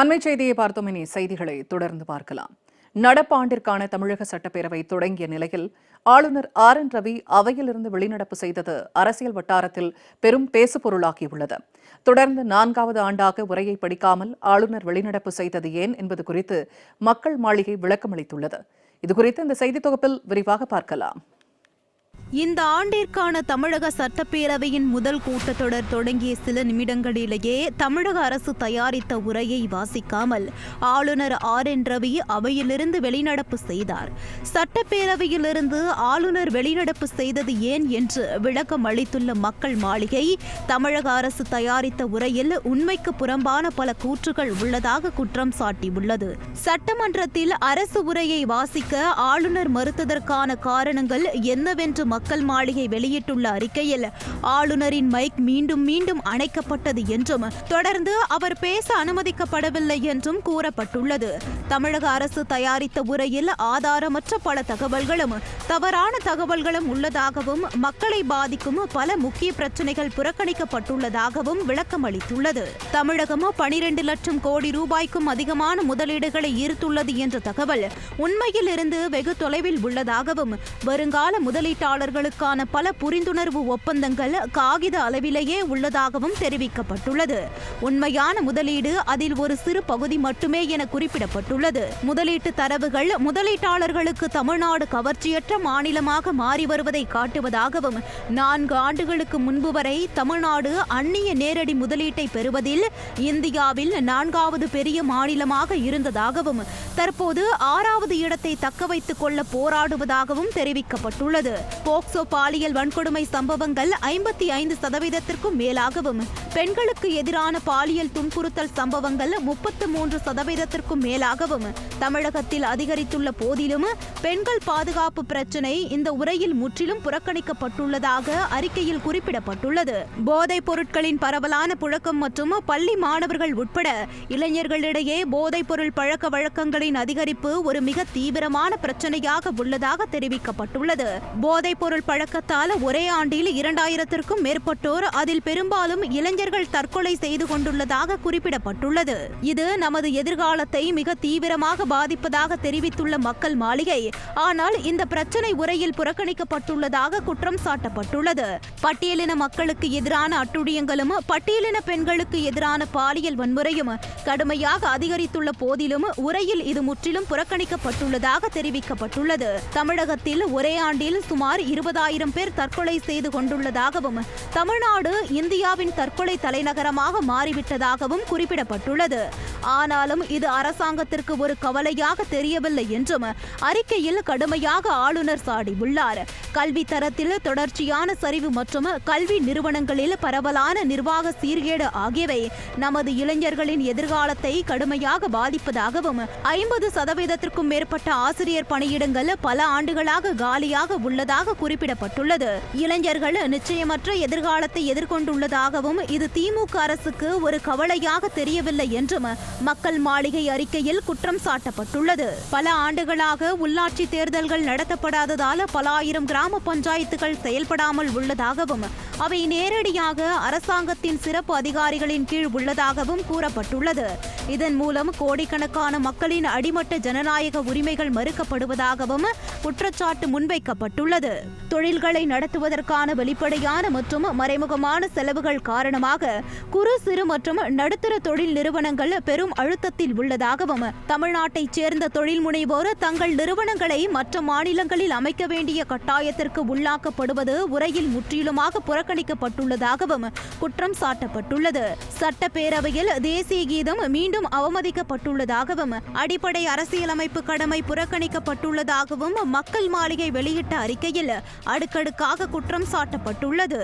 அண்மை செய்தியை பார்த்தோம். இனி செய்திகளை தொடர்ந்து பார்க்கலாம். நடப்பாண்டிற்கான தமிழக சட்டப்பேரவை தொடங்கிய நிலையில் ஆளுநர் RN ரவி அவையிலிருந்து வெளிநடப்பு செய்தது அரசியல் வட்டாரத்தில் பெரும் பேசுபொருளாகியுள்ளது. தொடர்ந்து 4வது ஆண்டாக உரையை படிக்காமல் ஆளுநர் வெளிநடப்பு செய்தது ஏன் என்பது குறித்து மக்கள் மாளிகை விளக்கமளித்துள்ளது. இதுகுறித்து இந்த செய்தி தொகுப்பில் விரிவாக பார்க்கலாம். இந்த ஆண்டிற்கான தமிழக சட்டப்பேரவையின் முதல் கூட்டத்தொடர் தொடங்கிய சில நிமிடங்களிலேயே தமிழக அரசு தயாரித்த உரையை வாசிக்காமல் ஆளுநர் RN ரவி அவையிலிருந்து வெளிநடப்பு செய்தார். சட்டப்பேரவையிலிருந்து ஆளுநர் வெளிநடப்பு செய்தது ஏன் என்று விளக்கம் அளித்துள்ள மக்கள் மாளிகை, தமிழக அரசு தயாரித்த உரையில் உண்மைக்கு புறம்பான பல கூற்றுகள் உள்ளதாக குற்றம் சாட்டியுள்ளது. சட்டமன்றத்தில் அரசு உரையை வாசிக்க ஆளுநர் மறுத்ததற்கான காரணங்கள் என்னவென்று மக்கள் மாளிகை வெளியிட்டுள்ள அறிக்கையில், ஆளுநரின் மைக் மீண்டும் மீண்டும் அணைக்கப்பட்டது என்றும் தொடர்ந்து அவர் பேச அனுமதிக்கப்படவில்லை என்றும் கூறப்பட்டுள்ளது. தமிழக அரசு தயாரித்த உரையில் ஆதாரமற்ற பல தகவல்களும் தவறான தகவல்களும் உள்ளதாகவும் மக்களை பாதிக்கும் பல முக்கிய பிரச்சனைகள் புறக்கணிக்கப்பட்டுள்ளதாகவும் விளக்கம் அளித்துள்ளது. தமிழகம் 12 லட்சம் கோடி ரூபாய்க்கும் அதிகமான முதலீடுகளை ஈர்த்துள்ளது என்ற தகவல் உண்மையில் இருந்து வெகு தொலைவில் உள்ளதாகவும், வருங்கால முதலீட்டாளர்களுக்கான பல புரிந்துணர்வு ஒப்பந்தங்கள் காகித அளவிலேயே உள்ளதாகவும் தெரிவிக்கப்பட்டுள்ளது. உண்மையான முதலீடு அதில் ஒரு சிறு பகுதி மட்டுமே என குறிப்பிடப்பட்டுள்ளது. முதலீட்டு தரவுகள் முதலீட்டாளர்களுக்கு தமிழ்நாடு கவர்ச்சியற்ற மாநிலமாக மாறி வருவதை காட்டுவதாகவும், 4 ஆண்டுகளுக்கு முன்பு வரை தமிழ்நாடு அந்நிய நேரடி முதலீட்டை பெறுவதில் இந்தியாவில் 4வது பெரிய மாநிலமாக இருந்ததாகவும், தற்போது 6வது இடத்தை தக்க வைத்துக் கொள்ள போராடுவதாகவும் தெரிவிக்கப்பட்டுள்ளது. போக்சோ பாலியல் வன்கொடுமை சம்பவங்கள் 55% மேலாகவும், பெண்களுக்கு எதிரான பாலியல் துன்புறுத்தல் சம்பவங்கள் 33% மேலாகவும் தமிழகத்தில் அதிகரித்துள்ள போதிலும் பெண்கள் பாதுகாப்பு பிரச்சினை இந்த உரையில் முற்றிலும் புறக்கணிக்கப்பட்டுள்ளதாக அறிக்கையில் குறிப்பிடப்பட்டுள்ளது. போதைப் பொருட்களின் பரவலான புழக்கம் மற்றும் பள்ளி மாணவர்கள் உட்பட இளைஞர்களிடையே போதைப் பொருள் பழக்க வழக்கங்களின் அதிகரிப்பு ஒரு மிக தீவிரமான பிரச்சனையாக உள்ளதாக தெரிவிக்கப்பட்டுள்ளது. போதைப் பொருள் பழக்கத்தால் ஒரே ஆண்டில் 2000க்கும் மேற்பட்டோர், அதில் பெரும்பாலும் இளைஞர்கள் தற்கொலை செய்து கொண்டுள்ளதாக குறிப்பிடப்பட்டுள்ளது. இது நமது எதிர்காலத்தை மிக தீவிரமாக பாதிப்பதாக தெரிவித்துள்ள மக்கள் மாளிகை, ஆனால் இந்த பிரச்சனை உரையில் புறக்கணிக்கப்பட்டுள்ளதாக குற்றம் சாட்டப்பட்டுள்ளது. பட்டியலின மக்களுக்கு எதிரான அட்டுழியங்களும் பட்டியலின பெண்களுக்கு எதிரான பாலியல் வன்முறையும் கடுமையாக அதிகரித்துள்ள போதிலும் உரையில் இது முற்றிலும் புறக்கணிக்கப்பட்டுள்ளதாக தெரிவிக்கப்பட்டுள்ளது. தமிழகத்தில் ஒரே ஆண்டில் சுமார் 20,000 பேர் தற்கொலை செய்து கொண்டுள்ளதாகவும், தமிழ்நாடு இந்தியாவின் தற்கொலை தலைநகரமாக மாறிவிட்டதாகவும் குறிப்பிடப்பட்டுள்ளது. ஆனாலும் இது அரசாங்கத்திற்கு ஒரு கவலையாக தெரியவில்லை என்றும் அறிக்கையில் கடுமையாக ஆளுநர் சாடியுள்ளார். கல்வி தரத்தில் தொடர்ச்சியான சரிவு மற்றும் கல்வி நிறுவனங்களில் பரவலான நிர்வாக சீர்கேடு ஆகியவை நமது இளைஞர்களின் எதிர்காலத்தை கடுமையாக பாதிப்பதாகவும், 50%க்கும் மேற்பட்ட ஆசிரியர் பணியிடங்கள் பல ஆண்டுகளாக காலியாக உள்ளதாக குறிப்பிடப்பட்டுள்ளது. இளைஞர்கள் நிச்சயமற்ற எதிர்காலத்தை எதிர்கொண்டுள்ளதாகவும், இது திமுக அரசுக்கு ஒரு கவலையாக தெரியவில்லை என்றும் மக்கள் மாளிகை அறிக்கையில் குற்றம் சாட்டப்பட்டுள்ளது. பல ஆண்டுகளாக உள்ளாட்சி தேர்தல்கள் நடத்தப்படாததால் பல ஆயிரம் கிராம பஞ்சாயத்துகள் செயல்படாமல் உள்ளதாகவும், அவை நேரடியாக அரசாங்கத்தின் சிறப்பு அதிகாரிகளின் கீழ் உள்ளதாகவும் கூறப்பட்டுள்ளது. இதன் மூலம் கோடிக்கணக்கான மக்களின் அடிமட்ட ஜனநாயக உரிமைகள் மறுக்கப்படுவதாகவும் குற்றச்சாட்டு முன்வைக்கப்பட்டுள்ளது. தொழில்களை நடத்துவதற்கான வெளிப்படையான மற்றும் மறைமுகமான செலவுகள் காரணமாக குறு சிறு மற்றும் நடுத்தர தொழில் நிறுவனங்கள் பெரும் அழுத்தத்தில் உள்ளதாகவும், தமிழ்நாட்டைச் சேர்ந்த தொழில் முனைவோர் தங்கள் நிறுவனங்களை மற்ற மாநிலங்களில் அமைக்க வேண்டிய கட்டாயத்திற்கு உள்ளாக்கப்படுவது உரையில் முற்றிலுமாக புறக்கணிக்கப்பட்டுள்ளதாகவும் குற்றம் சாட்டப்பட்டுள்ளது. சட்டப்பேரவையில் தேசிய கீதம் மீண்டும் அவமதிக்கப்பட்டுள்ளதாகவும், அடிப்படை அரசியலமைப்பு கடமை புறக்கணிக்கப்பட்டுள்ளதாகவும் மக்கள் மாளிகை வெளியிட்ட அறிக்கையில் அடுக்கடுக்காக குற்றம் சாட்டப்பட்டுள்ளது.